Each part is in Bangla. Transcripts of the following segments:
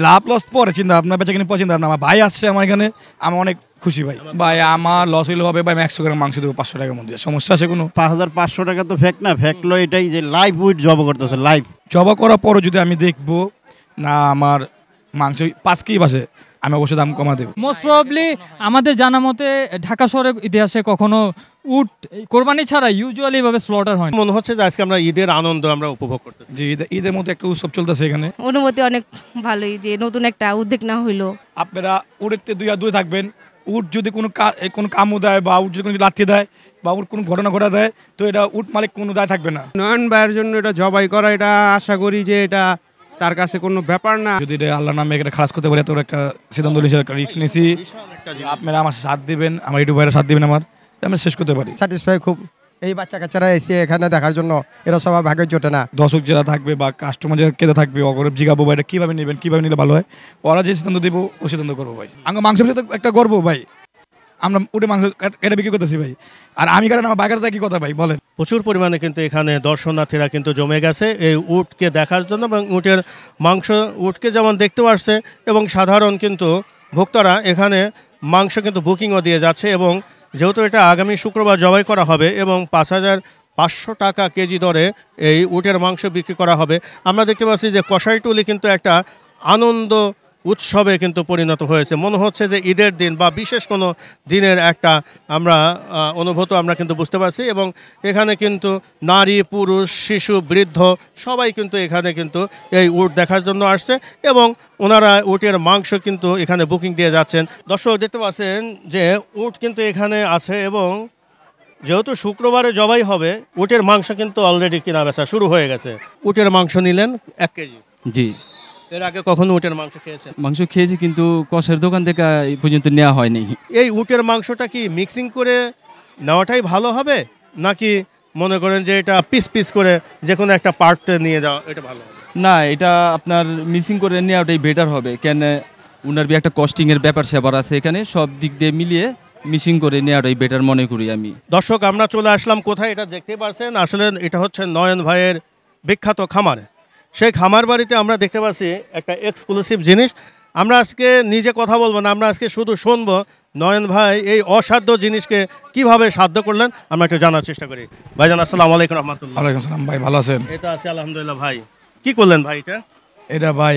লাভ লস পরে চিন্তা আপনার বেচা কিনে পছন্দ না। আমার ভাই আসছে আমার এখানে, আমি অনেক খুশি ভাই। ভাই আমার লস হইলে হবে ভাই, আমি 100 গ্রাম মাংস দেবো 500 টাকার মধ্যে, সমস্যা আছে কোনো? 5500 টাকা তো ফেক না, ফেক লো এটাই যে লাইভ উইথ জব করতেছে, লাইভ জবা করার পরও যদি আমি দেখবো না আমার মাংস 5 কেজি বাসে, আমি অবশ্যই দাম কমা দেবো। মোস্ট প্রবাবলি আমাদের জানা মতে ঢাকা শহরের ইতিহাসে কখনো উট কোরবানি ছাড়া ইউজুয়ালি ভাবে স্লটার হয় না। মনে হচ্ছে যে আজকে আমরা ঈদের আনন্দ আমরা উপভোগ করতেছি। জি, ঈদের মতো একটা উৎসব চলতেছে এখানে। অনুমতি অনেক ভালোই যে নতুন একটা উদ্যোগ না হইলো। আপনারা উটের দুই হাত দূরে থাকবেন। উট যদি কোনো কামও দেয় বা উট যদি কোনো লাথি দেয় বা উট কোনো ঘটনা ঘটা দেয়, তো এটা উট মালিক কোনো দায় থাকবে না। নয়ন ভাইয়ের জন্য এটা জবাই করা, এটা আশা করি যে এটা তার কাছে কোনো ব্যাপার না। যদি এটা আল্লাহর নামে এটা খালাস করতে পারে, এত একটা সিদ্ধান্ত নিয়েছে, একটা রিস্ক নিয়েছি। আপনারা আমার সাথ দিবেন, আমার ইউটিউব ভাইয়ের সাথ দিবেন, আমার আমি শেষ করতে পারি। স্যাটিসফাই খুব। এই বাচ্চা কাচ্চারা এসে এখানে দেখার জন্য এরা সবাই ভাগে জোটে না। দর্শক যারা থাকবে বা কাস্টমার যারা কেটে থাকবে, অগরব জিগাবো ভাই এটা কীভাবে নেবেন, কীভাবে নিলে ভালো হয়, ওরা যে সিদ্ধান্ত দেবো ও সিদ্ধান্ত করবো ভাই। আমার মাংস একটা গর্ব ভাই, আমরা উঠে মাংস এটা বিক্রি করতেছি ভাই। আর আমি কারণ আমার বাগারটা কি কথা ভাই বলেন। প্রচুর পরিমাণে কিন্তু এখানে দর্শনার্থীরা কিন্তু জমে গেছে এই উটকে দেখার জন্য, এবং উটের মাংস উটকে যেমন দেখতেও আসছে, এবং সাধারণ কিন্তু ভোক্তারা এখানে মাংস কিন্তু বুকিংও দিয়ে যাচ্ছে। এবং যেহেতু এটা আগামী শুক্রবার জবাই করা হবে এবং 5500 টাকা কেজি দরে এই উটের মাংস বিক্রি করা হবে, আমরা দেখতে পাচ্ছি যে কষাইটুলি কিন্তু একটা আনন্দ উৎসবে কিন্তু পরিণত হয়েছে। মনে হচ্ছে যে ঈদের দিন বা বিশেষ কোনো দিনের একটা আমরা অনুভূত আমরা কিন্তু বুঝতে পারছি। এবং এখানে কিন্তু নারী, পুরুষ, শিশু, বৃদ্ধ সবাই কিন্তু এখানে কিন্তু এই উট দেখার জন্য আসছে, এবং ওনারা উটের মাংস কিন্তু এখানে বুকিং দিয়ে যাচ্ছেন। দর্শক দেখতে পাচ্ছেন যে উট কিন্তু এখানে আছে, এবং যেহেতু শুক্রবারে জবাই হবে, উটের মাংস কিন্তু অলরেডি কেনা বেচা শুরু হয়ে গেছে। উটের মাংস নিলেন 1 কেজি। জি, এর আগে কখনো উটের মাংস খেয়েছেন? মাংস খেয়েছি, কিন্তু কষের দোকান থেকে এই পর্যন্ত নেওয়া হয়নি। এই উটের মাংসটা কি মিক্সিং করে নেওয়াটাই ভালো হবে, নাকি মনে করেন যে এটা পিস পিস করে যে কোনো একটা পার্টে নিয়ে যাওয়া এটা ভালো হবে? না, এটা আপনার মিসিং করে নেওয়াটাই বেটার হবে, কেন উনার একটা কস্টিংয়ের ব্যাপার স্যাপার আছে এখানে, সব দিক দিয়ে মিলিয়ে মিসিং করে নেওয়াটাই বেটার মনে করি আমি। দর্শক আমরা চলে আসলাম কোথায়, এটা দেখতে পাচ্ছেন, আসলে এটা হচ্ছে নয়ন ভাইয়ের বিখ্যাত খামার। সেই খামার বাড়িতে আমরা দেখতে পাচ্ছি একটা এক্সক্লুসিভ জিনিস। আমরা আজকে নিজে কথা বলবো না, আমরা আজকে শুধু শুনবো নয়ন ভাই এই অসাধ্য জিনিসকে কিভাবে সাধ্য করলেন, আমরা একটু জানার চেষ্টা করি। ভাইজান আসসালামু আলাইকুম রহমতুল্লাহ। ওয়ালাইকুম আসসালাম ভাই, ভালো আছেন? এটা আছে আলহামদুলিল্লাহ। ভাই কি করলেন ভাই এটা? এটা ভাই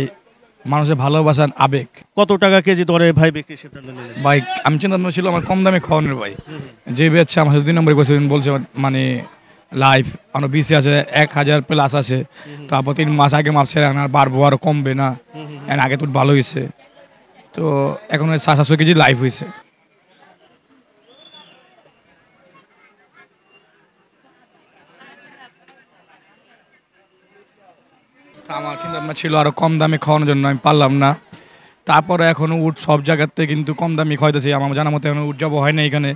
মানুষের ভালোবাসার আবেগ। কত টাকা কেজি দরে ভাই বিক্রি সিদ্ধান্ত নিলেন? ভাই আমি চিন্তা ভাবনা ছিল আমার কম দামে খাওয়ানোর ভাই, যে বেচছে আমার সাথে 2 নম্বরে বলছে মানে লাইফ আমার বিসি আছে 1000 প্লাস আছে, তারপর 3 মাস আগে মাপছে আর বাড়বো আরও কমবে না, আগে তো ভালো হয়েছে, তো এখন 700 কেজি লাইফ হয়েছে। আমার চিন্তা ভাবনা ছিল আরও কম দামে খাওয়ানোর জন্য, আমি পারলাম না। তারপরে এখনও উট সব জায়গাতে কিন্তু কম দামি খাওয়াইতেছে, আমার জানার মতো এখন উট যাবো হয় না এখানে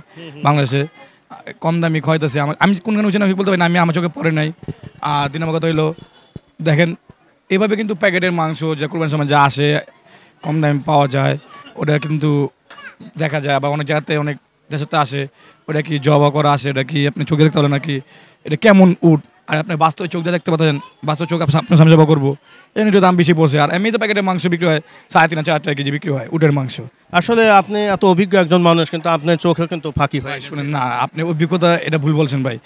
বাংলাদেশে, কম দামি খাওয়াইতেছে। আমি কোনখানে উঠছি না বলতে পারি না, আমি আমার চোখে পড়ে নাই। আর 2 নম্বর কথা হইলো দেখেন এভাবে কিন্তু প্যাকেটের মাংস যা কোরবানির সময় যা আসে কম দামে পাওয়া যায়, ওটা কিন্তু দেখা যায়, আবার অনেক জায়গাতে অনেক দেশতে আসে, ওটা কি জবা করা আসে, এটা কি আপনি চোখে দেখতে পারেন নাকি এটা কেমন উট, আর আপনি বাস্তব চোখ দিয়ে দেখতে পাচ্ছেন, বাস্তব চোখ আপনার সামনে জবা করবো, এর একটু দাম বেশি পড়ছে। আর এমনি তো প্যাকেটের মাংস বিক্রি হয় 3.5-4 টাকা কেজি বিক্রি হয় উটের মাংস। আসলে আপনি এত অভিজ্ঞ একজন মানুষ, কিন্তু আপনার চোখে কিন্তু ফাঁকি হয়। শুনেন না, আপনি অভিজ্ঞতা এটা ভুল বলছেন ভাই।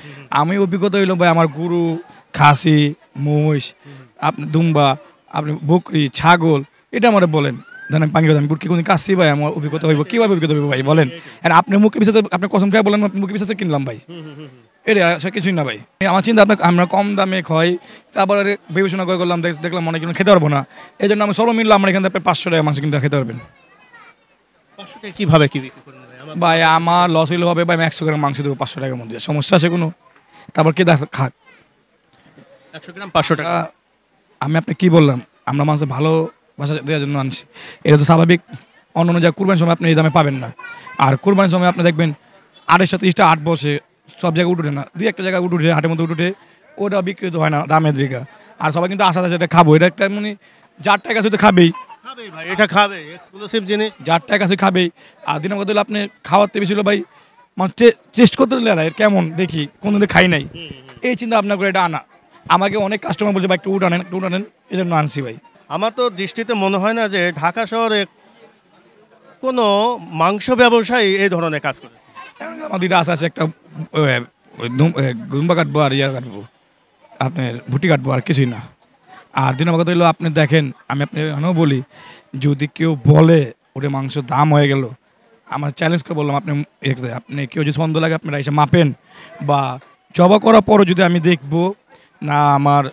আমি অভিজ্ঞতা হইলো ভাই আমার গরু, খাসি, মহিষ, আপনি দুম্বা, আপনি বকরি, ছাগল, এটা আমার বলেন। ধরেন পাঙ্গি আমি বুটকি কোনো কাশি ভাই, আমার অভিজ্ঞতা হইব কীভাবে অভিজ্ঞতা হইব ভাই বলেন? আর আপনি মুখে বিশ্বাস, আপনি কসম খাই বলেন মুখে বিশ্বাস কিনলাম ভাই, এটা কিছুই না ভাই। আমার চিন্তা আমরা কম দামে খাই, তারপরে বিবেচনা করে করলাম, দেখলাম অনেক কিছু খেতে পারবো না, এই জন্য আমি সর্বমিললে আমরা এখান থেকে 500 টাকা মাংস কিনতে খেতে পারবেন। 500 টাকা কীভাবে কি বিক্রি করেন ভাই? আমার লস হইলে হবে ভাই, আমি 100 গ্রাম মাংস দেবো 500 টাকার মধ্যে, সমস্যা আছে কোনো? তারপর কে খাক 100 গ্রাম 500 টাকা। আমি আপনি কি বললাম, আমরা মাংস ভালোবাসা দেওয়ার জন্য আনছি, এটা তো স্বাভাবিক। অন্য অন্য জায়গায় কুরবানির সময় আপনি এই দামে পাবেন না, আর কুরবানির সময় আপনি দেখবেন 2830টা 8 বসে সব জায়গায় উঠে না, 2-1 জায়গায় উঠে হাটের মধ্যে উঠে, ওটা বিক্রিত হয় না দামের দিকে। আর সবাই কিন্তু আশা আছে এটা খাবো, এটা একটা মানে যার টাকা আছে তো খাবেই, ভাই এটা খাবে এক্সক্লুসিভ জিনিস, যার টাকা আছে খাবেই। আর দিনের কথা হলে আপনি খাওয়াতে বেশি হলো ভাই, মানে টেস্ট করতে দিলে না এর কেমন দেখি, কোনোদিন খাই নাই, এই চিন্তা ভাবনা করে এটা আনা। আমাকে অনেক কাস্টমার বলছে ভাই একটু উঠ আনেন, এই জন্য আনছি ভাই। আমার তো দৃষ্টিতে মনে হয় না যে ঢাকা শহরে কোনো মাংস ব্যবসায়ী এই ধরনের কাজ করে। আমার দুইটা আশা আছে, একটা গুম্বা কাটবো আর ইয়া কাটবো, আপনার ভুটি কাটবো, আর কিছুই না। আর দিন কথা হইলো আপনি দেখেন, আমি আপনি এখনও বলি, যদি কেউ বলে ওটা মাংস দাম হয়ে গেল, আমার চ্যালেঞ্জ করে বললাম, আপনি কেউ যদি ছন্দ লাগে আপনারা এসে মাপেন, বা জবা করার পরও যদি আমি দেখবো না আমার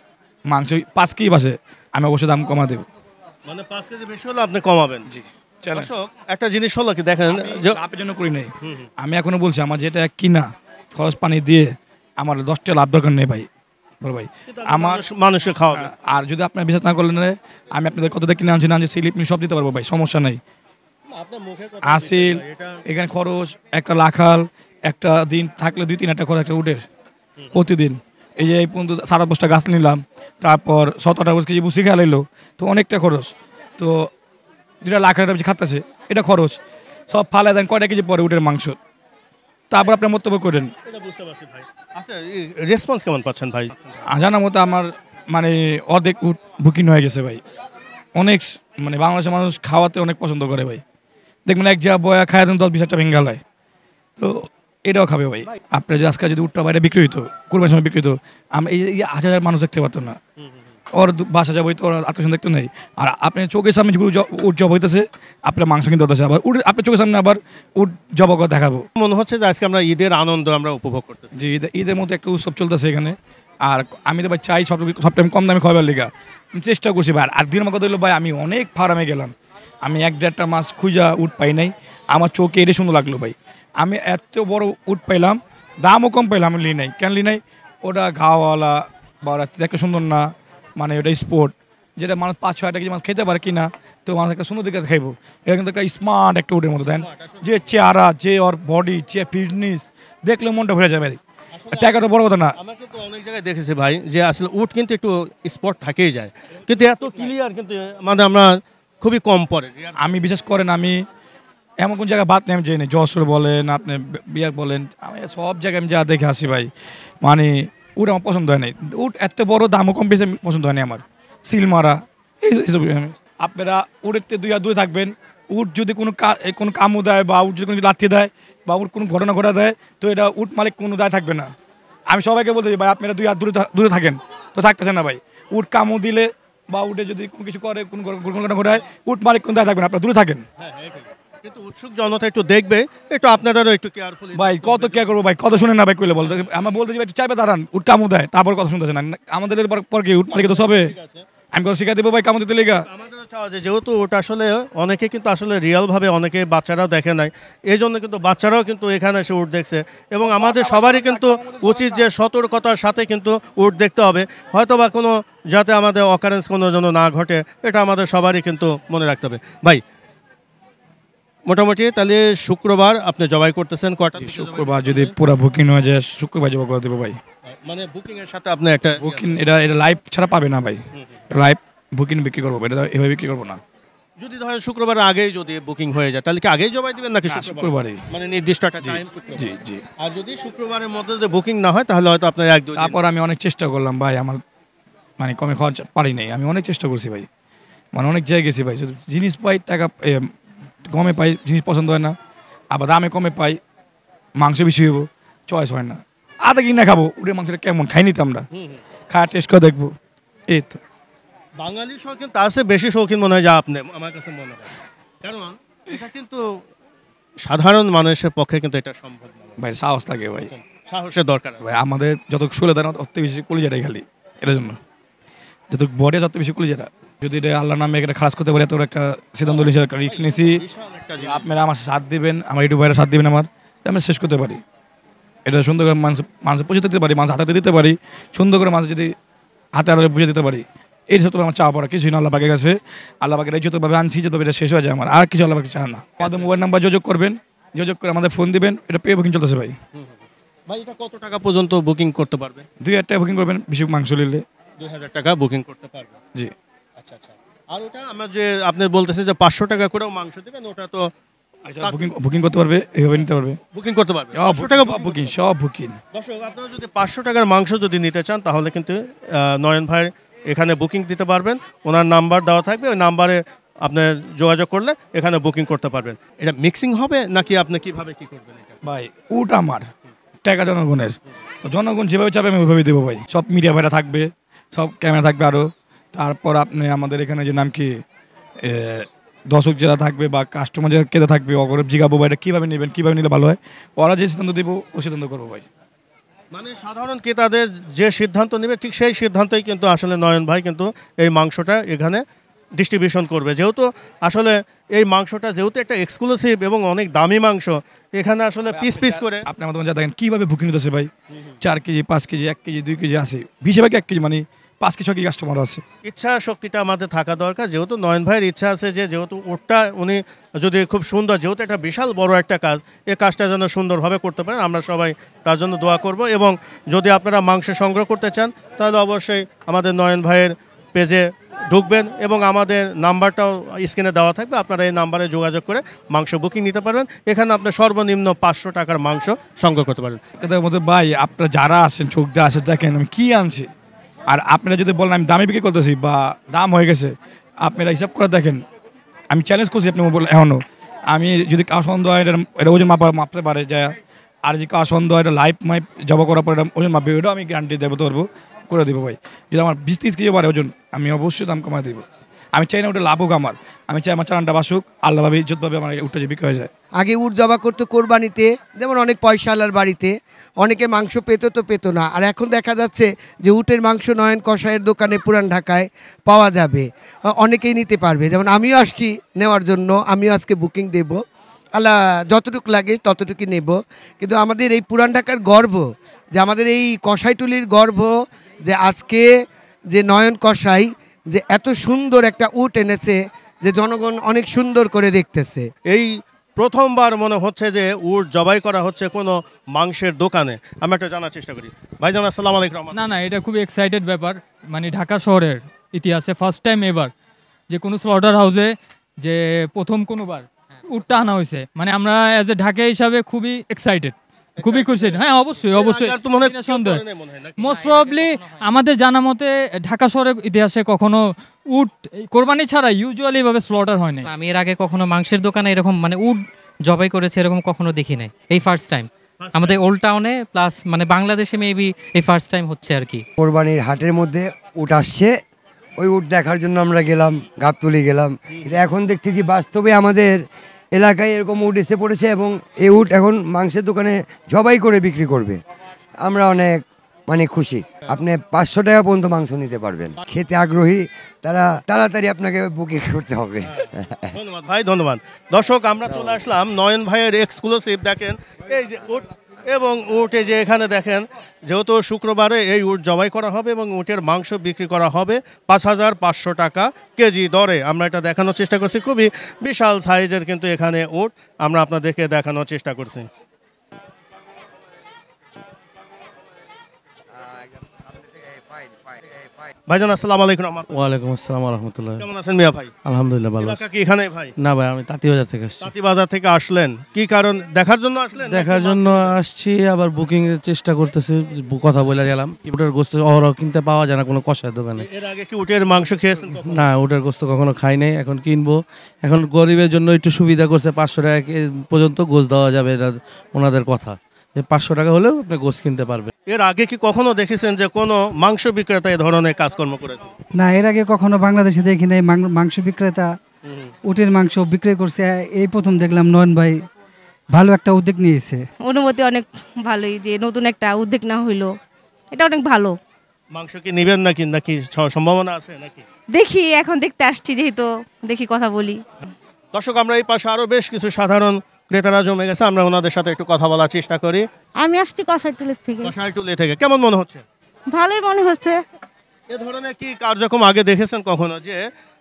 মাংস 5 কেজি বাসে, আমি অবশ্যই দাম কমা দেবো। মানে 5 কেজি বেশি হলে আপনি কমাবেন? জি। দর্শক, একটা জিনিস হলো কি দেখেন, লাভের জন্য করি নাই, আমি এখনো বলছি আমার যেটা কিনা খরচ পানি দিয়ে আমার 10টা লাভ দরকার নেই ভাই, বড় ভাই। আমার মানুষকে খাওয়াবে। আর যদি আপনার বিশ্বাস না করলেন, আমি আপনাদের কতটা কিনে আনছি না আনছি স্লিপ সব দিতে পারবো ভাই, সমস্যা নাই। আসিল এখানে খরচ একটা লাখাল, একটা দিন থাকলে 2-3 খরচ একটা উঠের প্রতিদিন। এই যে এই পর্যন্ত 7-8 গাছ নিলাম, তারপর 17-18 কেজি বুসি খেলাইলো, তো অনেকটা খরচ। তো 2 লাখ টাকা বেশি খাতাছে, এটা খরচ সব ফালাই দেন, কয়টা কেজি পরে উঠের মাংস, তারপর আপনার মন্তব্য করেন। আচ্ছা, রেসপন্স কেমন পাচ্ছেন ভাই? জানার মতো আমার মানে অর্ধেক উট বুকিং হয়ে গেছে ভাই। অনেক মানে বাংলাদেশের মানুষ খাওয়াতে অনেক পছন্দ করে ভাই, দেখবেন এক জায়গা বয়া খায় 10-20 ভেঙ্গালায়, তো এটাও খাবে ভাই। আপনার যে আজকে যদি উটটা বাইরে বিক্রি হইতো, কোরবানির সময় বিক্রি হইতো, আমি এই 1000 মানুষ দেখতে পারতো না, ওর বাসা যাবো তো ওর আত্মীয় দেখতে নেই। আর আপনি চোখের সামনে উট জব হইতেছে, আপনার মাংস কিনতে হতেছে, আবার উট আপনার চোখের সামনে আবার উট জব করে দেখাবো। মনে হচ্ছে যে আজকে আমরা ঈদের আনন্দ আমরা উপভোগ করতেছি। জি, ঈদের মধ্যে একটা উৎসব চলতেছে এখানে। আর আমি তো ভাই চাই সব টাইম কম দামে খাওয়াবার লিগা চেষ্টা করছি ভাই। আর দিন আমার কথা হলো ভাই, আমি অনেক ফার্মে গেলাম, আমি 1-1.5 মাস খুঁজা উট পাই নাই, আমার চোখে এটা সুন্দর লাগলো ভাই। আমি এত বড় উট পাইলাম, দামও কম পাইলাম, আমি লি নাই। কেন লি নাই? ওটা ঘাওয়ালা বা ওরা দেখতে সুন্দর না, মানে ওটা স্পোর্ট, যেটা মানুষ 5-6 কেজি মাছ খেতে পারে কিনা, তো মানুষ একটা সুন্দর দিকে খাইবো। এটা কিন্তু একটা স্মার্ট একটা উটের মতো দেন, যে চেহারা, যে ওর বডি, যে ফিটনেস দেখলে মনটা ভরে যাবে। টাকা তো বড় কথা না। আমরা কিন্তু অনেক জায়গায় দেখেছি ভাই, যে আসলে উট কিন্তু একটু স্পট থাকেই যায়, কিন্তু এত ক্লিয়ার কিন্তু মানে আমরা খুবই কম পড়ে। আমি বিশেষ করেন, আমি এমন কোন জায়গায় বাদ নেই আমি যাই, যশোর বলেন, আপনি বিয়ার বলেন, আমি সব জায়গায় আমি যা দেখে আসি ভাই, মানে উট আমার পছন্দ হয় নাই। উট এত বড় দামও কম বেশি পছন্দ হয়নি আমার, সিল মারা এইসব। আপনারা উটের 2 হাত দূরে থাকবেন। উট যদি কোনো কামও দেয়, বা উট যদি কোনো লাথি দেয়, বা উট কোনো ঘটনা ঘটা দেয়, তো এটা উট মালিক কোনো দায় থাকবে না। আমি সবাইকে বলতে চাই ভাই, আপনারা 2 হাত দূরে থাকেন, তো থাকতেছেন না ভাই। উট কামও দিলে বা উটে যদি কোনো কিছু করে, কোনো ঘটনা ঘটায়, উট মালিক কোনো দায় থাকবে না, আপনারা দূরে থাকেন। কিন্তু উৎসুক জনতা একটু দেখবে, একটু আপনাদেরও একটু কেয়ারফুলি। ভাই কত কেয়ার করবো ভাই, কত শুনেন না ভাই, কইলে বলতে আমরা বলতে ভাই একটু চাইবে দাঁড়ান, উট কামু দেয়, তারপর কথা শুনতেছে না। আমাদের পর কি উট মালিক তো সবে আমি কোনো শিখা দেবো ভাই কামু দিতে লেগা? আমাদেরও চাওয়া যে যেহেতু ওটা আসলে অনেকে কিন্তু আসলে রিয়েলভাবে, অনেকে বাচ্চারাও দেখে নাই, এই জন্য কিন্তু বাচ্চারাও কিন্তু এখানে এসে উট দেখছে। এবং আমাদের সবারই কিন্তু উচিত যে সতর্কতার সাথে কিন্তু উট দেখতে হবে, হয়তো বা কোনো যাতে আমাদের অকারেন্স কোনো যেন না ঘটে, এটা আমাদের সবারই কিন্তু মনে রাখতে হবে ভাই। মোটামুটি তাহলে শুক্রবার আপনি জবাই করতেছেন কয়টা? শুক্রবার যদি পুরো বুকিং হয়ে যায়, শুক্রবার জবাই করে দেবো ভাই। মানে বুকিং এর সাথে আপনি একটা বুকিং, এটা লাইভ ছাড়া পাবে না ভাই, লাইভ বুকিং বিক্রি করবো, এটা এভাবে বিক্রি করবো না। যদি ধরেন শুক্রবারের আগেই যদি বুকিং হয়ে যায়, তাহলে কি আগেই জবাই দিবেন নাকি শুক্রবারে? মানে নির্দিষ্ট একটা টাইম? জি জি। আর যদি শুক্রবারের মধ্যে যদি বুকিং না হয়, তাহলে হয়তো আপনার 1-2 দিন। তারপর আমি অনেক চেষ্টা করলাম ভাই, আমার মানে কমে খাওয়া পারি নাই, আমি অনেক চেষ্টা করছি ভাই, মানে অনেক জায়গায় গেছি ভাই, শুধু জিনিস পাই, টাকা কমে পাই, জিনিস পছন্দ হয় না, আবার দামে কমে পাই, মাংস বেশি হইব, চয়েস হয় না। আধা কিনা খাবো, উটের মাংসটা কেমন খাই নিতে আমরা, খাওয়া টেস্ট করে দেখবো, এই তো। বাঙালি শৌখিন তার চেয়ে বেশি শৌখিন মনে হয় যা আপনি, আমার কাছে মনে হয়, কারণ এটা কিন্তু সাধারণ মানুষের পক্ষে কিন্তু এটা সম্ভব না ভাই। সাহস লাগে ভাই, সাহসের দরকার ভাই। আমাদের যত শুলে দেয় না তত বেশি কলিজাটাই খালি, এটার জন্য যত বডি তত বেশি কলিজাটা। যদি এটা আল্লাহ নামে একটা খারাপ করতে পারে, এত একটা সিদ্ধান্ত নিয়েছি, একটা রিস্ক নিয়েছি, আপনারা আমার সাথ দিবেন, আমার ইউটিউব ভাইরা সাথ দিবেন, আমার আমি শেষ করতে পারি, এটা সুন্দর করে মানুষের পৌঁছে দিতে পারি, মানুষ হাতে দিতে পারি, সুন্দর করে মানুষ যদি হাতে আলো বুঝে দিতে পারি, এই সত্য আমার চাওয়া পড়া কিছুই না। আল্লাহ পাকের কাছে, আল্লাহ পাকের যতভাবে আনছি, যতভাবে এটা শেষ হয়ে যায় আমার, আর কিছু আল্লাহ পাকে চায় না। আমাদের মোবাইল নাম্বার যোগাযোগ করবেন, যোগাযোগ করে আমাদের ফোন দিবেন, এটা পে বুকিং চলতেছে ভাই। ভাই এটা কত টাকা পর্যন্ত বুকিং করতে পারবে? 2000 টাকা বুকিং করবেন, বেশি মাংস নিলে 2000 টাকা বুকিং করতে পারবে। জি। আচ্ছা আচ্ছা। আর ওটা আমরা যে আপনি বলতেছেন যে 500 টাকা করেও মাংস দিবেন, ওটা তো বুকিং করতে পারবে, এইভাবে নিতে পারবে, বুকিং করতে পারবে। 500 টাকা বুকিং, সব বুকিং। দর্শক, আপনারা যদি 500 টাকার মাংস যদি নিতে চান, তাহলে কিন্তু নয়ন ভাইয়ের এখানে বুকিং দিতে পারবেন। ওনার নাম্বার দেওয়া থাকবে, ওই নাম্বারে আপনি যোগাযোগ করলে এখানে বুকিং করতে পারবেন। এটা মিক্সিং হবে নাকি আপনি কিভাবে কি করবেন? এটা ভাই উট আমার টাকা জনগণের, তো জনগণ যেভাবে চাবে আমি ওইভাবে দেবো ভাই। সব মিডিয়া ভাইরা থাকবে, সব ক্যামেরা থাকবে আরও। তারপর আপনি আমাদের এখানে যে নাম কি দর্শক যারা থাকবে বা কাস্টমার যারা কেটে থাকবে অগরব জিগাবো ভাই এটা কীভাবে নেবেন, কীভাবে নিলে ভালো হয়, ওরা যে সিদ্ধান্ত দেবো ও সিদ্ধান্ত করবো ভাই। মানে সাধারণ ক্রেতাদের যে সিদ্ধান্ত নেবে ঠিক সেই সিদ্ধান্তই কিন্তু আসলে নয়ন ভাই কিন্তু এই মাংসটা এখানে ডিস্ট্রিবিউশন করবে। যেহেতু আসলে এই মাংসটা যেহেতু একটা এক্সক্লুসিভ এবং অনেক দামি মাংস, এখানে আসলে পিস পিস করে আপনি আমাদের যা দেখেন কীভাবে বুকিং নিতেছে ভাই, 4 কেজি 5 কেজি 1 কেজি 2 কেজি আছে, বেশিরভাগ 1 কেজি মানে 5 কেজি 6 কেজি কাস্টমার আছে। ইচ্ছা শক্তিটা আমাদের থাকা দরকার। যেহেতু নয়ন ভাইয়ের ইচ্ছা আছে যে যেহেতু ওটা উনি যদি খুব সুন্দর, যেহেতু এটা বিশাল বড় একটা কাজ, এই কাজটা যেন সুন্দরভাবে করতে পারেন, আমরা সবাই তার জন্য দোয়া করব। এবং যদি আপনারা মাংস সংগ্রহ করতে চান তাহলে অবশ্যই আমাদের নয়ন ভাইয়ের পেজে ঢুকবেন এবং আমাদের নাম্বারটাও স্ক্রিনে দেওয়া থাকবে, আপনারা এই নাম্বারে যোগাযোগ করে মাংস বুকিং নিতে পারবেন। এখানে আপনার সর্বনিম্ন 500 টাকার মাংস সংগ্রহ করতে পারবেন। মধ্যে ভাই আপনারা যারা আসেন চোখ দিয়ে আসে দেখেন আমি কী আনছি, আর আপনারা যদি বলেন আমি দামে বিক্রি করতেছি বা দাম হয়ে গেছে, আপনারা হিসাব করে দেখেন। আমি চ্যালেঞ্জ করছি আপনি বলে এখনও, আমি যদি কারো সন্দেহ হয় এটা ওজন মাপতে পারে যায়, আর যদি কারো সন্দেহ হয় এটা লাইফ মাইপ জবা করার পর এটা ওজন মাপবে, ওটাও আমি গ্যারান্টি দেবো পারবো, করে দেবো ভাই। যদি আমার 20-30 কেজি বাড়ে ওজন, আমি অবশ্যই দাম কমায় দেবো। আমি চাই না ওটা লাভ হোক আমার, আমি চাই আমার চালানটা বাসুক, আল্লাহভাবে ইজ্জতভাবে আমার উঠে যে বিক্রি হয়ে যায়। আগে উট জবা করতো কোরবানিতে, যেমন অনেক পয়সাওয়ালার বাড়িতে অনেকে মাংস পেতো তো পেতো না, আর এখন দেখা যাচ্ছে যে উটের মাংস নয়ন কষাইয়ের দোকানে পুরান ঢাকায় পাওয়া যাবে, অনেকেই নিতে পারবে। যেমন আমিও আসছি নেওয়ার জন্য, আমিও আজকে বুকিং দেব, আল্লাহ যতটুকু লাগে ততটুকু নেব। কিন্তু আমাদের এই পুরান ঢাকার গর্ব, যে আমাদের এই কষাইটুলির গর্ব, যে আজকে যে নয়ন কষাই যে এত সুন্দর একটা উট এনেছে, যে জনগণ অনেক সুন্দর করে দেখতেছে। এই প্রথমবার মনে হচ্ছে যে উট জবাই করা হচ্ছে কোনো মাংসের দোকানে। আমি একটা জানার চেষ্টা করি। ভাইজান আসসালামু আলাইকুম। না এটা খুবই এক্সাইটেড ব্যাপার, মানে ঢাকা শহরের ইতিহাসে ফার্স্ট টাইম এবার যে কোনো স্লটার হাউসে যে প্রথম কোনোবার উটটা আনা হয়েছে, মানে আমরা অ্যাজ এ ঢাকা হিসাবে খুবই এক্সাইটেড, খুবই খুশি। হ্যাঁ অবশ্যই সন্দেহ। মোস্ট প্রবাবলি আমাদের জানা মতে ঢাকা শহরের ইতিহাসে কখনো উট কোরবানি ছাড়া ইউজুয়ালি ভাবে স্লটার হয় না। আমি এর আগে কখনো মাংসের দোকানে এরকম মানে উট জবাই করেছে এরকম কখনো দেখি নাই, এই ফার্স্ট টাইম আমাদের ওল্ড টাউনে, প্লাস মানে বাংলাদেশে মেবি এই ফার্স্ট টাইম হচ্ছে আর কি। কোরবানির হাটের মধ্যে উট আসছে, ওই উট দেখার জন্য আমরা গেলাম, গাবতলি গেলাম। এখন দেখতেছি বাস্তবে আমাদের এলাকায় এরকম উট এসে পড়েছে এবং এই উট এখন মাংসের দোকানে জবাই করে বিক্রি করবে। আমরা অনেক মানে খুশি। আপনি 500 টাকা পর্যন্ত মাংস নিতে পারবেন। খেতে আগ্রহী তারা তাড়াতাড়ি আপনাকে বুকিং করতে হবে। ধন্যবাদ ভাই, ধন্যবাদ। দর্শক আমরা চলে আসলাম নয়ন ভাইয়ের এক্সক্লুসিভ। দেখেন এই যে উট, এবং উটে যে এখানে দেখেন যেহেতু শুক্রবারে এই উট জবাই করা হবে এবং উটের মাংস বিক্রি করা হবে 5500 টাকা কেজি দরে। আমরা এটা দেখানোর চেষ্টা করছি, খুবই বিশাল সাইজের কিন্তু এখানে উট আমরা আপনাদেরকে দেখানোর চেষ্টা করছি। ভাইজান আসসালামু আলাইকুম। ওয়ালাইকুম আসসালাম রাহমাতুল্লাহ। কেমন আছেন মিয়া ভাই? আলহামদুলিল্লাহ ভালো এলাকা কি এখানে ভাই? না ভাই, আমি তাঁতিবাজার থেকে আসছি। তাঁতিবাজার থেকে আসলেন কি কারণ? দেখার জন্য আসলেন? দেখার জন্য আসছি, আবার বুকিং এর চেষ্টা করতেছি, কথা বলে গেলাম। উটের গোস্ত অহরহ কিনতে পাওয়া যায় না কোনো কষার দোকানে। এর আগে কি উটের মাংস খেয়েছেন? না, উটের গোস্ত কখনো খাই নাই, এখন কিনবো। এখন গরিবের জন্য একটু সুবিধা করছে, 500 টাকা পর্যন্ত গোস্ত দেওয়া যাবে, এটা ওনাদের কথা, যে 500 টাকা হলেও আপনি গোস্ত কিনতে পারবেন। এর আগে কি কখনো দেখেছেন যে কোনো মাংস বিক্রেতা এই ধরনের কাজকর্ম করেছে? না, এর আগে কখনো বাংলাদেশে দেখি নাই মাংস বিক্রেতা উটের মাংস বিক্রি করছে। এই প্রথম দেখলাম নয়ন ভাই ভালো একটা উদ্যোগ নিয়েছে। অনুমতি অনেক ভালোই, যে নতুন একটা উদ্যোগ না হইলো, এটা অনেক ভালো। মাংস কি নেবেন নাকি নাকি সম্ভাবনা আছে নাকি? দেখি, এখন দেখতে আসছি যেহেতু, দেখি কথা বলি। দর্শক আমরা এই পাশে আরো বেশ কিছু সাধারণ ক্রেতারা জমে গেছে, আমরা ওনাদের সাথে একটু কথা বলার চেষ্টা করি। আমি আসছি কষাইটুলি থেকে। কষাইটুলি থেকে কেমন মনে হচ্ছে? ভালোই মনে হচ্ছে। এ ধরনের কি কার্যক্রম আগে দেখেছেন কখনো, যে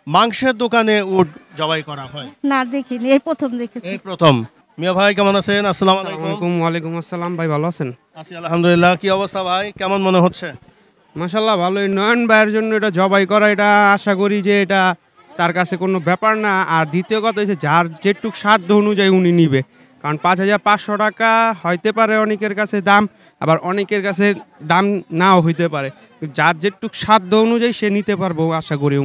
মাংসের দোকানে উট জবাই করা হয়? না, দেখিনি, এই প্রথম দেখেছি। এই প্রথম। মিয়া ভাই কেমন আছেন? আসসালামু আলাইকুম। ওয়ালাইকুম আসসালাম ভাই, ভালো আছেন? আছি আলহামদুলিল্লাহ। কি অবস্থা ভাই, কেমন মনে হচ্ছে? মাশাআল্লাহ ভালোই। নয়ন ভাইয়ের জন্য এটা জবাই করা, এটা আশা করি যে এটা তার কাছে কোনো ব্যাপার না। আর দ্বিতীয় কথা হচ্ছে যার যেটুক সাধ্য অনুযায়ী উনি নিবে, কারণ 5,500 টাকা হইতে পারে অনেকের কাছে দাম, আবার অনেকের কাছে দাম নাও হইতে পারে। যার যেটুক সাধ্য অনুযায়ী সে নিতে পারবো আশা করি।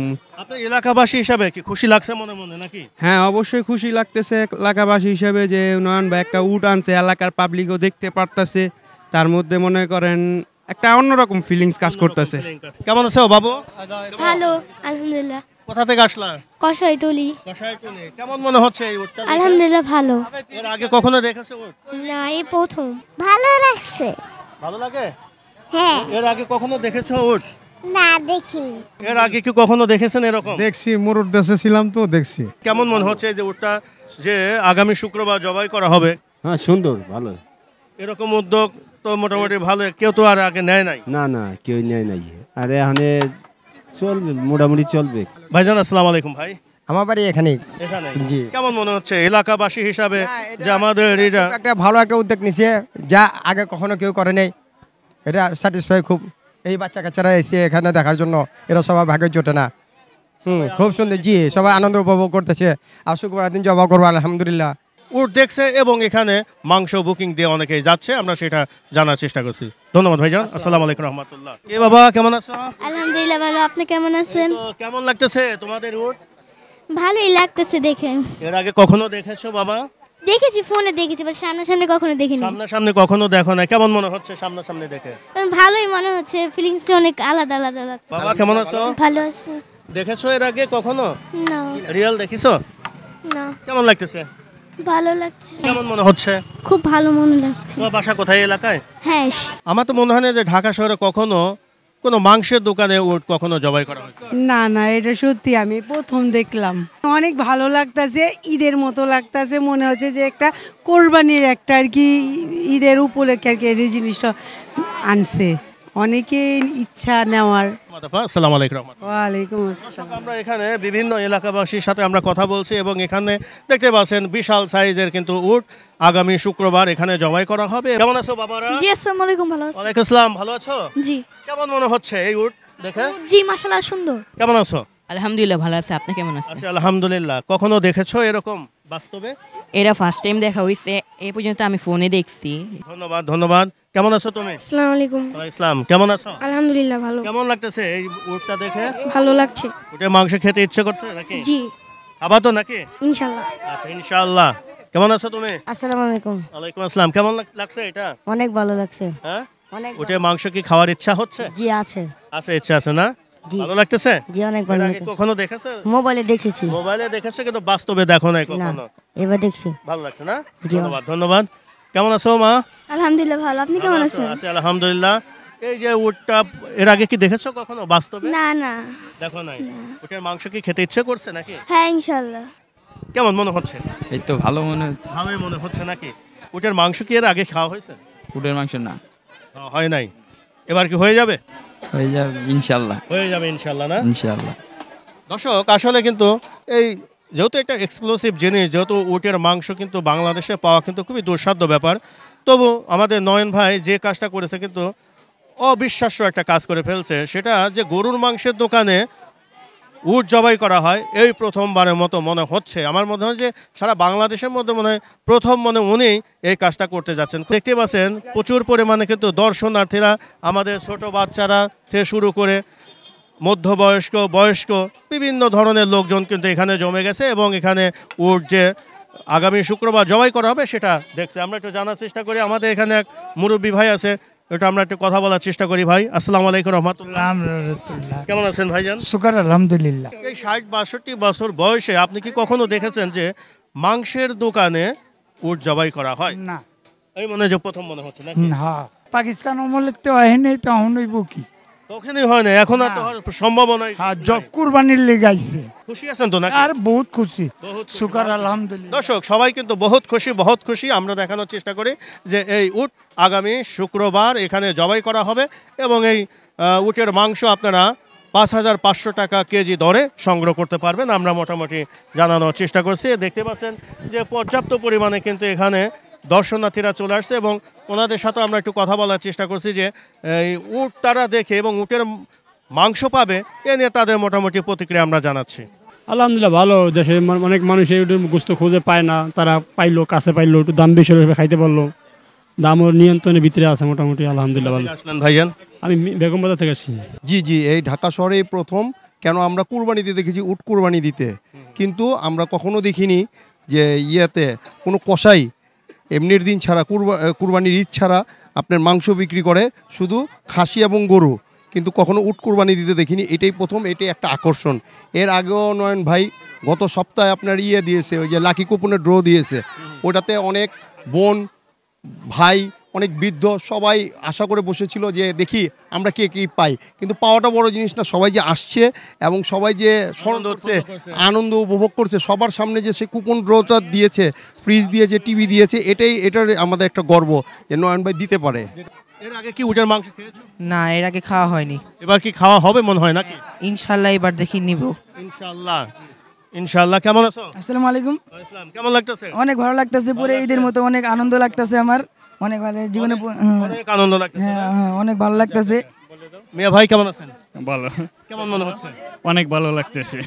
আপনার এলাকাবাসী হিসাবে কি খুশি লাগছে মনে মনে নাকি? হ্যাঁ, অবশ্যই খুশি লাগতেছে এলাকাবাসী হিসেবে যে নয়ন ভাই একটা উট আনছে, এলাকার পাবলিকও দেখতে পারতেছে, তার মধ্যে মনে করেন একটা অন্যরকম ফিলিংস কাজ করতেছে। কেমন আছো বাবু? ভালো, আলহামদুলিল্লাহ। কোথা থেকে আসলা? কষাইটুলি। কষাইটুলি। কেমন মনে হচ্ছে এই উটটা? আলহামদুলিল্লাহ ভালো। এর আগে কখনো দেখেছো উট? না, এই প্রথম। ভালো লাগছে। ভালো লাগে? হ্যাঁ। এর আগে কখনো দেখেছো উট? না, দেখিনি। এর আগে কি কখনো দেখেছেন এরকম? দেখছি, মুরুর দেশে ছিলাম তো দেখছি। কেমন মনে হচ্ছে এই যে উটটা যে আগামী শুক্রবার জবাই করা হবে? হ্যাঁ, সুন্দর, ভালো। এরকম উদ্যোগ তো মোটামুটি ভালো, কেউ তো আর আগে নেয় নাই। না না, কেউ নেয় নাই। আর এখানে চলবে, মোটামুটি চলবে। ভাইজান আসসালামু আলাইকুম। ভাই, আমার বাড়ি এখানে। এখানে জি। কেমন মনে হচ্ছে এলাকাবাসী হিসাবে যে আমাদের এটা একটা ভালো একটা উদ্যোগ নিছে, যা আগে কখনো কেউ করে নাই। এটা স্যাটিসফাই খুব। এই বাচ্চা কাচ্চারা এসে এখানে দেখার জন্য এরা সবাই ভাগে জোটে না। খুব সুন্দর। জি, সবাই আনন্দ উপভোগ করতেছে। আর শুক্রবার দিন জবা করবো আলহামদুলিল্লাহ। উট দেখছে এবং এখানে মাংস বুকিং দিয়ে অনেকেই যাচ্ছে, আমরা সেটা জানার চেষ্টা করছি। ধন্যবাদ ভাইজান। আসসালামু আলাইকুম রহমতুল্লাহ। এ বাবা, কেমন আছো? আলহামদুলিল্লাহ ভালো। আপনি কেমন আছেন? তো কেমন লাগতেছে তোমাদের উট? ভালোই লাগতেছে দেখে। এর আগে কখনো দেখেছো বাবা? দেখেছি, ফোনে দেখেছি, বাট সামনাসামনি কখনো দেখিনি। সামনাসামনি কখনো দেখো না, কেমন মনে হচ্ছে সামনাসামনি দেখে? ভালোই মনে হচ্ছে, ফিলিংসটা অনেক আলাদা আলাদা লাগছে। বাবা কেমন আছো? ভালো আছি। দেখেছো এর আগে কখনো? না। রিয়েল দেখিছো? না। কেমন লাগতেছে? ভালো লাগছে। কেমন মনে হচ্ছে? খুব ভালো মনে লাগছে। তোমার বাসা কোথায় এলাকায়? হ্যাঁ। আমার তো মনে হয় না যে ঢাকা শহরে কখনো কোনো মাংসের দোকানে উট কখনো জবাই করা হয়েছে। না না, এটা সত্যি আমি প্রথম দেখলাম। অনেক ভালো লাগতাছে, ঈদের মতো লাগতাছে। মনে হচ্ছে যে একটা কোরবানির একটা আর কি ঈদের উপলক্ষে আর কি এই জিনিসটা আনছে। অনেকে ইচ্ছা নেওয়ার। আসসালামু আলাইকুম। ওয়ালাইকুম আসসালাম। আমরা এখানে বিভিন্ন এলাকাবাসীর সাথে আমরা কথা বলছি এবং এখানে দেখতে পাচ্ছেন বিশাল সাইজের কিন্তু উট আগামী শুক্রবার এখানে জবাই করা হবে। কেমন আছো বাবারা? জি, আসসালামু আলাইকুম। ভালো আছি। ওয়ালাইকুম আসসালাম। ভালো আছো? জি। কেমন মনে হচ্ছে এই উট দেখে? জি, মাশাআল্লাহ সুন্দর। কেমন আছো? আলহামদুলিল্লাহ ভালো আছে। আপনি কেমন আছেন? আছি আলহামদুলিল্লাহ। কখনো দেখেছো এরকম বাস্তবে? এটা ফার্স্ট টাইম দেখা হইছে। এই পর্যন্ত আমি ফোনে দেখছি। ধন্যবাদ ধন্যবাদ। কেমন আছো তুমি? আসসালামু আলাইকুম। ওয়ালাইকুম আসসালাম। কেমন আছো? আলহামদুলিল্লাহ ভালো। কেমন লাগতেছে এই উটটা দেখে? ভালো লাগছে। উটের মাংস খেতে ইচ্ছে করছে নাকি? জি। খাবা তো নাকি? ইনশাআল্লাহ। আচ্ছা ইনশাআল্লাহ। কেমন আছো তুমি? আসসালামু আলাইকুম। ওয়ালাইকুম আসসালাম। কেমন লাগছে এটা? অনেক ভালো লাগছে। হ্যাঁ, অনেক। উটের মাংস কি খাওয়ার ইচ্ছা হচ্ছে? জি আছে। আছে, ইচ্ছা আছে না? জি। ভালো লাগতেছে? জি, অনেক ভালো এর আগে লাগছে। কখনো দেখেছো? মোবাইলে দেখেছি। মোবাইলে দেখেছো কিন্তু বাস্তবে দেখো নাই না, কখনো? এবার দেখছি। ভালো লাগছে না? জি। ধন্যবাদ ধন্যবাদ। কেমন আছো মা? আলহামদুলিল্লাহ ভালো। আপনি কেমন আছেন? আছি আলহামদুলিল্লাহ। এই যে উটটা এর আগে কি দেখেছো কখনো বাস্তবে? না না। দেখো নাই? উটের মাংস কি খেতে ইচ্ছে করছে নাকি? হ্যাঁ, ইনশাআল্লাহ। কেমন মনে হচ্ছে? এই তো ভালো মনে হচ্ছে। ভালোই মনে হচ্ছে নাকি? উটের মাংস কি এর আগে খাওয়া হয়েছে? উটের মাংস না, হয় নাই। এবার কি হয়ে যাবে? হয়ে যাবে ইনশাল্লাহ। হয়ে যাবে ইনশাল্লাহ না? ইনশাল্লাহ। দর্শক আসলে কিন্তু এই যেহেতু একটা এক্সক্লুসিভ জিনিস, যেহেতু উটের মাংস কিন্তু বাংলাদেশে পাওয়া কিন্তু খুবই দুঃসাধ্য ব্যাপার, তবু আমাদের নয়ন ভাই যে কাজটা করেছে কিন্তু অবিশ্বাস্য একটা কাজ করে ফেলছে। সেটা যে গরুর মাংসের দোকানে উট জবাই করা হয় এই প্রথমবারের মতো মনে হচ্ছে। আমার মনে হয় যে সারা বাংলাদেশের মধ্যে মনে হয় প্রথম মনে উনি এই কাজটা করতে যাচ্ছেন। দেখতে পাচ্ছেন প্রচুর পরিমাণে কিন্তু দর্শনার্থীরা, আমাদের ছোট বাচ্চারা থেকে শুরু করে মধ্যবয়স্ক, বয়স্ক বিভিন্ন ধরনের লোকজন কিন্তু এখানে জমে গেছে এবং এখানে উট যে আগামী শুক্রবার জবাই করা হবে সেটা দেখছে। আমরা একটু জানার চেষ্টা করি। আমাদের এখানে এক মুরব্বী ভাই আছে, এটা আমরা একটু কথা বলার চেষ্টা করি। ভাই আসসালামু আলাইকুম রহমতুল্লাহ। কেমন আছেন ভাইজান? শুকর আলহামদুলিল্লাহ। এই 60-62 বছর বয়সে আপনি কি কখনো দেখেছেন যে মাংসের দোকানে উট জবাই করা হয়? না। এই মনে যে প্রথম মনে হচ্ছে নাকি? না, পাকিস্তান আমলে তো হয়নি, তখন হইব কি? তখনই হয় না, এখন আর তো সম্ভাবনা। কুরবানির লেগাইছে। খুশি আছেন তো নাকি? আর বহুত খুশি। শুকর আলহামদুলিল্লাহ। দর্শক সবাই কিন্তু বহুত খুশি। আমরা দেখানোর চেষ্টা করি যে এই উট আগামী শুক্রবার এখানে জবাই করা হবে এবং এই উটের মাংস আপনারা 5,500 টাকা কেজি দরে সংগ্রহ করতে পারবেন। আমরা মোটামুটি জানানোর চেষ্টা করছি। দেখতে পাচ্ছেন যে পর্যাপ্ত পরিমাণে কিন্তু এখানে দর্শনার্থীরা চলে আসছে এবং ওনাদের সাথে আমরা একটু কথা বলার চেষ্টা করছি যে এই উট তারা দেখে এবং উটের মাংস পাবে এ নিয়ে তাদের মোটামুটি প্রতিক্রিয়া আমরা জানাচ্ছি। আলহামদুলিল্লাহ ভালো। দেশে অনেক মানুষ একটু গোস্ত খুঁজে পায় না, তারা পাইলো, কাছে পাইলো, একটু দাম বেশি হলে খাইতে পারলো, দামও নিয়ন্ত্রণের ভিতরে আছে মোটামুটি। আলহামদুলিল্লাহ ভালো। আসলেন ভাইজান? আমি বেগম বাজার থেকে আসছি। জি জি, এই ঢাকা শহরে প্রথম। কেন আমরা কুরবানিতে দেখেছি উট কুরবানি দিতে, কিন্তু আমরা কখনো দেখিনি যে ইয়েতে কোনো কসাই এমনির দিন ছাড়া কুরবানির ঈদ ছাড়া আপনার মাংস বিক্রি করে, শুধু খাসি এবং গরু, কিন্তু কখনো উট কুরবানি দিতে দেখিনি। এটাই প্রথম, এটাই একটা আকর্ষণ। এর আগেও নয়ন ভাই গত সপ্তাহে আপনার দিয়েছে, ওই যে লাকি কুপনের ড্র দিয়েছে, ওটাতে অনেক বোন ভাই অনেক বৃদ্ধ সবাই আশা করে বসেছিল যে দেখি আমরা কে কী পাই, কিন্তু পাওয়াটা বড় জিনিস না, সবাই যে আসছে এবং সবাই যে স্মরণ করছে, আনন্দ উপভোগ করছে, সবার সামনে যে সে কুপন ড্রটা দিয়েছে, ফ্রিজ দিয়েছে, টিভি দিয়েছে, এটার আমাদের একটা গর্ব যে নয়ন ভাই দিতে পারে। এর আগে কি উটের মাংস খেয়েছো? না, এর আগে খাওয়া হয়নি। এবার কি খাওয়া হবে মনে হয় নাকি? ইনশাল্লাহ এবার দেখি নিব। ইনশাআল্লাহ ইনশাআল্লাহ। কেমন আছো? আসসালামু আলাইকুম। আসসালাম। কেমন লাগতেছে? অনেক ভালো লাগতেছে, পুরো ঈদের মতো অনেক আনন্দ লাগতেছে আমার, অনেক ভালো জীবনে অনেক আনন্দ লাগতেছে। হ্যাঁ, অনেক ভালো লাগতেছে। মিয়া ভাই কেমন আছেন? ভালো। কেমন মনে হচ্ছে? অনেক ভালো লাগতেছে।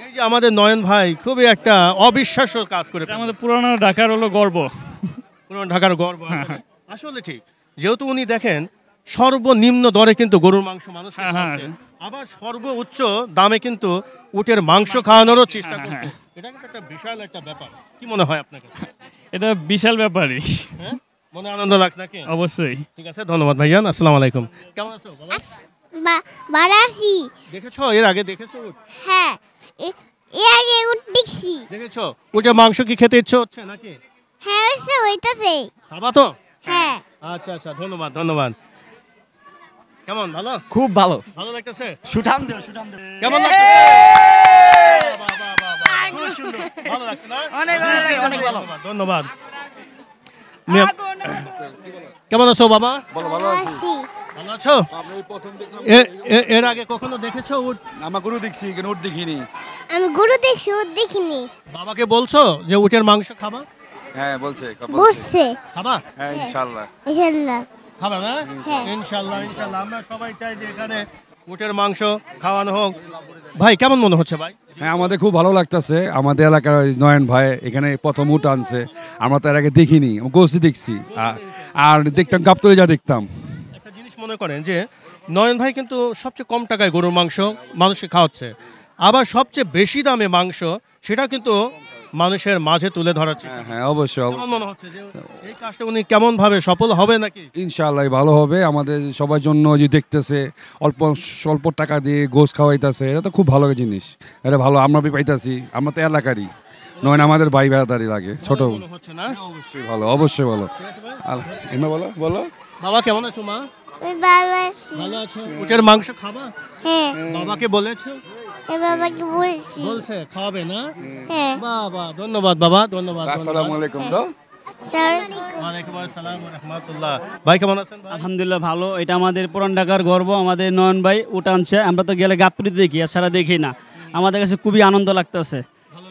এই যে আমাদের নয়ন ভাই খুবই একটা অবিশ্বাস্য কাজ করে, আমাদের পুরানো ঢাকার হলো গর্ব। পুরানো ঢাকার গর্ব আসলে ঠিক। যেহেতু উনি দেখেন সর্বনিম্ন দরে কিন্তু গরুর মাংস মানুষ খাচ্ছে, আবার সর্বোচ্চ দামে কিন্তু উটের মাংস খাওয়ানোরও চেষ্টা করছে। এটা কিন্তু একটা বিশাল একটা ব্যাপার। কি মনে হয় আপনার কাছে? এটা বিশাল ব্যাপারই। হ্যাঁ, মনে আনন্দ লাগছে নাকি? অবশ্যই। ঠিক আছে, ধন্যবাদ ভাইজান। আসসালামু আলাইকুম। কেমন আছো বাবা? ভালো আছি। দেখেছো এর আগে? দেখেছো উট? হ্যাঁ, এর আগে উট দেখছি। দেখেছো? উটের মাংস কি খেতে ইচ্ছে হচ্ছে নাকি? হ্যাঁ, হইতাছে। খাবা তো? হ্যাঁ। আচ্ছা আচ্ছা, ধন্যবাদ ধন্যবাদ। কেমন? ভালো? খুব ভালো। ভালো লাগতেছে? সুঠাম দেও, সুঠাম দেও। কেমন লাগছে? খুব সুন্দর। ভালো লাগছে না? অনেক ভালো লাগছে। অনেক ভালো। ধন্যবাদ। কেমন আছো বাবা? ভালো আছি। ভালো আছো? এর আগে কখনো দেখেছো উট? আমরা গরু দেখছি, কিন্তু উট দেখিনি। আমি গরু দেখছি, উট দেখিনি। বাবাকে বলছো যে উটের মাংস খাবা? হ্যাঁ বলছে। বসছে। খাবা? হ্যাঁ ইনশাআল্লাহ। ইনশাআল্লাহ। খাবা না? ইনশাআল্লাহ ইনশাআল্লাহ। আমরা সবাই চাই যে এখানে উটের মাংস খাওয়ানো হোক। ভাই কেমন মনে হচ্ছে ভাই? হ্যাঁ, আমাদের খুব ভালো লাগতেছে। আমাদের এলাকার নয়ন ভাই এখানে প্রথম উট আনছে, আমরা তো এর আগে দেখিনি, গোস্তি দেখছি আর দেখতাম গাবতলী যা দেখতাম। একটা জিনিস মনে করেন যে নয়ন ভাই কিন্তু সবচেয়ে কম টাকায় গরুর মাংস মানুষকে খাওয়াচ্ছে, আবার সবচেয়ে বেশি দামে মাংস সেটা কিন্তু মানুষের মাঝে তুলে ধরার চেষ্টা। হ্যাঁ অবশ্যই। কেমন মনে হচ্ছে যে এই কাজটা উনি কেমন ভাবে সফল হবে নাকি? ইনশাআল্লাহ ভালো হবে। আমাদের সবার জন্য যে দেখতেছে অল্প স্বল্প টাকা দিয়ে গোশ খাওয়াইতেছে, এটা তো খুব ভালো জিনিস। এটা ভালো, আমরা পাইতাছি, আমরা তো এলাকারই নয়, আমাদের ভাই বেড়াদারি লাগে ছোট। হচ্ছে না? অবশ্যই ভালো, অবশ্যই ভালো। বলো বলো। বাবা কেমন আছো? মা ভালো আছি। ভালো আছো? উটের মাংস খাবা? হ্যাঁ। বাবাকে বলেছো? বাবাকে বলছি। বলছে খাওয়াবে না? হ্যাঁ। বাবা ধন্যবাদ বাবা, ধন্যবাদ। আসসালামু আলাইকুম। ওয়ালাইকুম আসসালাম ওয়া রাহমাতুল্লাহ। ভাই কেমন আছেন? আলহামদুলিল্লাহ ভালো। এটা আমাদের পুরান ঢাকার গর্ব, আমাদের নয়ন ভাই উট আনছে। আমরা তো গেলে গাবতলীতে দেখি, এছাড়া দেখি না। আমাদের কাছে খুবই আনন্দ লাগতেছে। ভালো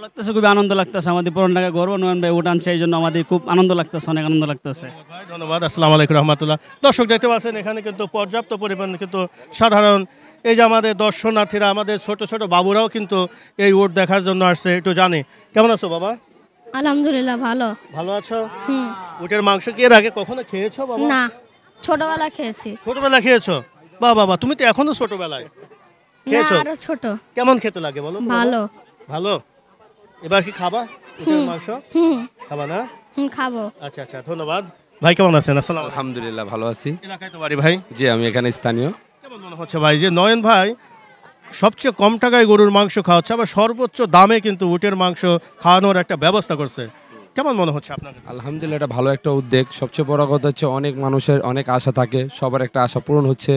লাগতেছে, খুবই আনন্দ লাগতেছে। আমাদের পুরান ঢাকার গর্ব, নয়ন ভাই উট আনছে, এই জন্য আমাদের খুব আনন্দ লাগতেছে, অনেক আনন্দ লাগতেছে। ধন্যবাদ। আসসালামু আলাইকুম রহমতুল্লাহ। দর্শক দেখতে পাচ্ছেন এখানে কিন্তু পর্যাপ্ত পরিমাণে কিন্তু সাধারণ এই যে আমাদের দর্শনার্থীরা, আমাদের ছোট ছোট বাবুরাও কিন্তু এই উট দেখার জন্য আসছে। একটু জানে। কেমন আছো বাবা? আলহামদুলিল্লাহ ভালো। ভালো আছো? উটের মাংস কি এর আগে কখনো খেয়েছো বাবা? না, ছোটবেলা খেয়েছি। ছোটবেলা খেয়েছো? বাহ বাবা, তুমি তো এখনো ছোটবেলায় খেয়েছো? আরো ছোট। কেমন খেতে লাগে বলো? ভালো। ভালো। এবার কি খাবা উটের মাংস? খাবা না? খাবো। আচ্ছা আচ্ছা, ধন্যবাদ। ভাই কেমন আছেন? আসসালাম। আলহামদুলিল্লাহ ভালো আছি। এলাকায় তো বাড়ি ভাই? জি আমি এখানে স্থানীয়। কেমন মনে হচ্ছে ভাই যে নয়ন ভাই সবচেয়ে কম টাকায় গরুর মাংস খাওয়াচ্ছে, আবার সর্বোচ্চ দামে কিন্তু উটের মাংস খাওয়ানোর একটা ব্যবস্থা করছে? কেমন মনে হচ্ছে আপনার কাছে? আলহামদুলিল্লাহ, এটা ভালো একটা উদ্যোগ। সবচেয়ে বড় কথা হচ্ছে অনেক মানুষের অনেক আশা থাকে, সবার একটা আশা পূরণ হচ্ছে।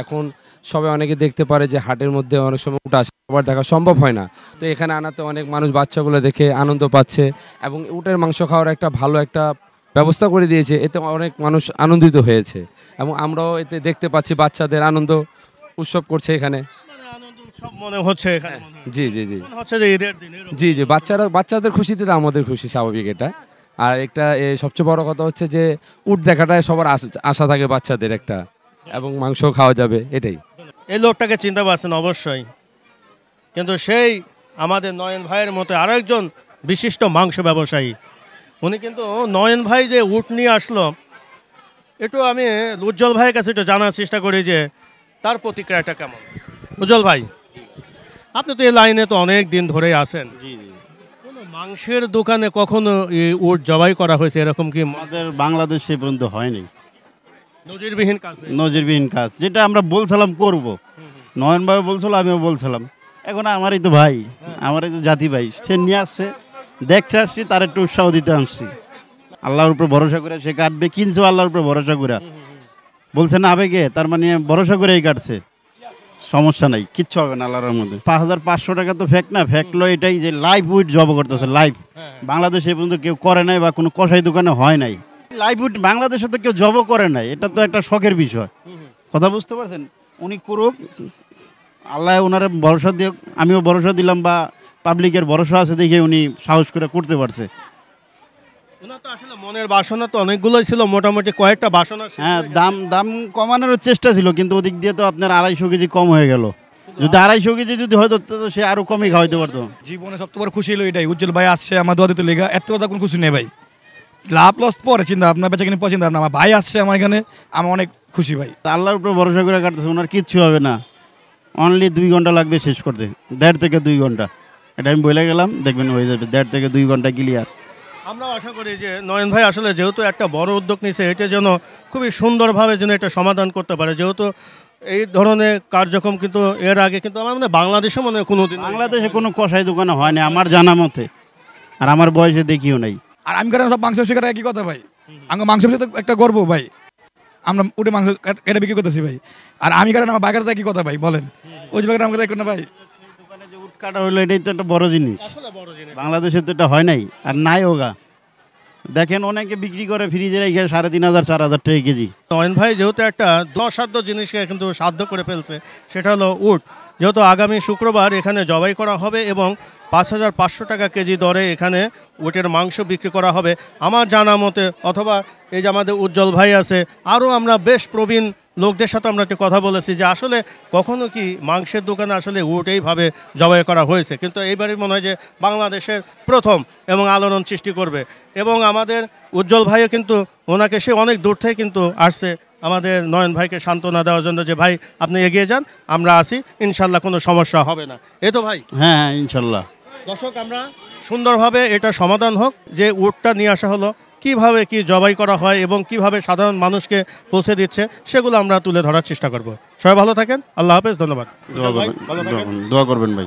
এখন সবাই অনেকে দেখতে পারে যে হাটের মধ্যে অনেক সময় উট আসে, সবার দেখা সম্ভব হয় না। তো এখানে আনাতে অনেক মানুষ বাচ্চাগুলো দেখে আনন্দ পাচ্ছে এবং উটের মাংস খাওয়ার একটা ভালো একটা ব্যবস্থা করে দিয়েছে। এতে অনেক মানুষ আনন্দিত হয়েছে এবং আমরাও এতে দেখতে পাচ্ছি বাচ্চাদের আনন্দ উৎসব করছে এখানে। মনে হচ্ছে এখানে জি জি জি মনে হচ্ছে যে ঈদের দিন জি জি বাচ্চাদের খুশিতে তো আমাদের খুশি, স্বাভাবিক এটা। আর একটা সবচেয়ে বড় কথা হচ্ছে যে উট দেখাটায় সবার আশা থাকে বাচ্চাদের একটা, এবং মাংস খাওয়া যাবে, এটাই। এই লোকটাকে চিন্তা পাচ্ছেন অবশ্যই, কিন্তু সেই আমাদের নয়ন ভাইয়ের মতো আরেকজন বিশিষ্ট মাংস ব্যবসায়ী। উনি কিন্তু নয়ন ভাই যে উট নিয়ে আসলো, একটু আমি উজ্জ্বল ভাইয়ের কাছে একটু জানার চেষ্টা করি যে তার প্রতিক্রিয়াটা কেমন। উজ্জ্বল ভাই, আপনি তো এই লাইনে তো অনেক দিন ধরেই আছেন। কোনো মাংসের দোকানে কখনো এই উট জবাই করা হয়েছে এরকম কি? আমাদের বাংলাদেশে পর্যন্ত হয়নি। নজিরবিহীন কাজ, নজিরবিহীন কাজ, যেটা আমরা বলছিলাম করব, নয়ন ভাই বলছিল, আমিও বলছিলাম। এখন আমারই তো ভাই, আমারই তো জাতি ভাই, সে নিয়ে আসছে, দেখছে আসছি, তার একটু উৎসাহ দিতে আসছি। আল্লাহর উপরে ভরসা করে সে কাটবে, কিনছে আল্লাহর উপরে ভরসা করে, বলছে না আবেগে, তার মানে ভরসা করেই কাটছে। সমস্যা নাই, কিচ্ছু হবে না আল্লাহর মধ্যে। 5,500 টাকা তো ফ্যাক্ট না, ফ্যাক্ট হলো এটাই যে লাইভ উইট জব করতেছে। লাইভ বাংলাদেশে এ পর্যন্ত কেউ করে নাই, বা কোনো কষাই দোকানে হয় নাই। লাইভ উইট বাংলাদেশে তো কেউ জবও করে নাই, এটা তো একটা শখের বিষয়। কথা বুঝতে পারছেন? উনি করুক, আল্লাহ ওনারে ভরসা দিও, আমিও ভরসা দিলাম, বা পাবলিকের ভরসা আছে দেখে উনি সাহস করে করতে পারছে। ওনার তো আসলে মনের বাসনা তো অনেকগুলোই ছিল, মোটামুটি কয়েকটা বাসনা। হ্যাঁ, দাম কমানোর চেষ্টা ছিল, কিন্তু ওদিক দিয়ে তো আপনার 250 কেজি কম হয়ে গেল। যদি 250 কেজি যদি হয়তো, তো সে আরো কমই খাওয়াইতে পারতো। জীবনে সবচেয়ে বড় খুশি হলো এটাই, উজ্জ্বল ভাই আসছে আমার দোয়া দিতে লেগা। এত কথা কোনো খুশি নেই ভাই, লাভ লস পরে চিন্তা, আপনার বেচা কিনে পছন্দ না, আমার ভাই আসছে আমার এখানে, আমার অনেক খুশি ভাই। আল্লাহর উপরে ভরসা করে কাটতেছে, ওনার কিচ্ছু হবে না। অনলি 2 ঘন্টা লাগবে শেষ করতে, 1.5 থেকে 2 ঘন্টা। এটা আমি বলে গেলাম, দেখবেন হয়ে যাবে 1.5 থেকে 2 ঘন্টা ক্লিয়ার। আমরা আশা করি যে নয়ন ভাই আসলে যেহেতু একটা বড় উদ্যোগ নিয়েছে, এটা যেন খুবই সুন্দরভাবে যেন এটা সমাধান করতে পারে। যেহেতু এই ধরনের কার্যক্রম কিন্তু এর আগে কিন্তু আমার মনে হয় বাংলাদেশে মনে হয় কোনোদিন, বাংলাদেশে কোনো কষাই দোকানে হয় না আমার জানা মতে, আর আমার বয়সে দেখিও নাই। আর আমি কারণ সব মাংস ব্যবসা একই কথা ভাই, আমার মাংস ব্যবসা তো একটা গর্ব ভাই, আমরা উঠে মাংস এটা বিক্রি করতেছি ভাই। আর আমি কারণ আমার বাইকের তো একই কথা ভাই, বলেন ওই যে আমাকে দেখুন না ভাই, উট কাটা হলো, এটাই তো একটা বড় জিনিস, বাংলাদেশে তো এটা হয় নাই, আর নাই হোগা। দেখেন অনেকে বিক্রি করে ফ্রিজে রেখে 3,500 4,000 টাকা কেজি। নয়ন ভাই যেহেতু একটা অসাধ্য জিনিসকে কিন্তু সাধ্য করে ফেলছে, সেটা হলো উট। যেহেতু আগামী শুক্রবার এখানে জবাই করা হবে এবং 5,500 টাকা কেজি দরে এখানে উটের মাংস বিক্রি করা হবে আমার জানা মতে। অথবা এই যে আমাদের উজ্জ্বল ভাই আছে, আরও আমরা বেশ প্রবীণ লোকদের সাথে আমরা একটু কথা বলেছি যে আসলে কখনো কি মাংসের দোকানে আসলে উট এইভাবে জবাই করা হয়েছে, কিন্তু এইবারই মনে হয় যে বাংলাদেশের প্রথম এবং আলোড়ন সৃষ্টি করবে। এবং আমাদের উজ্জ্বল ভাইও কিন্তু ওনাকে সে অনেক দূর থেকে কিন্তু আসছে আমাদের নয়ন ভাইকে সান্ত্বনা দেওয়ার জন্য, যে ভাই আপনি এগিয়ে যান, আমরা আসি, ইনশাল্লাহ কোনো সমস্যা হবে না। এই তো ভাই? হ্যাঁ হ্যাঁ, ইনশাল্লাহ। দর্শক, আমরা সুন্দরভাবে এটা সমাধান হোক, যে উটটা নিয়ে আসা হলো, কিভাবে কি জবাই করা হয় এবং কিভাবে সাধারণ মানুষকে পৌঁছে দিচ্ছে, সেগুলো আমরা তুলে ধরার চেষ্টা করব। সবাই ভালো থাকেন, আল্লাহ হাফেজ, ধন্যবাদ। দোয়া করবেন ভাই।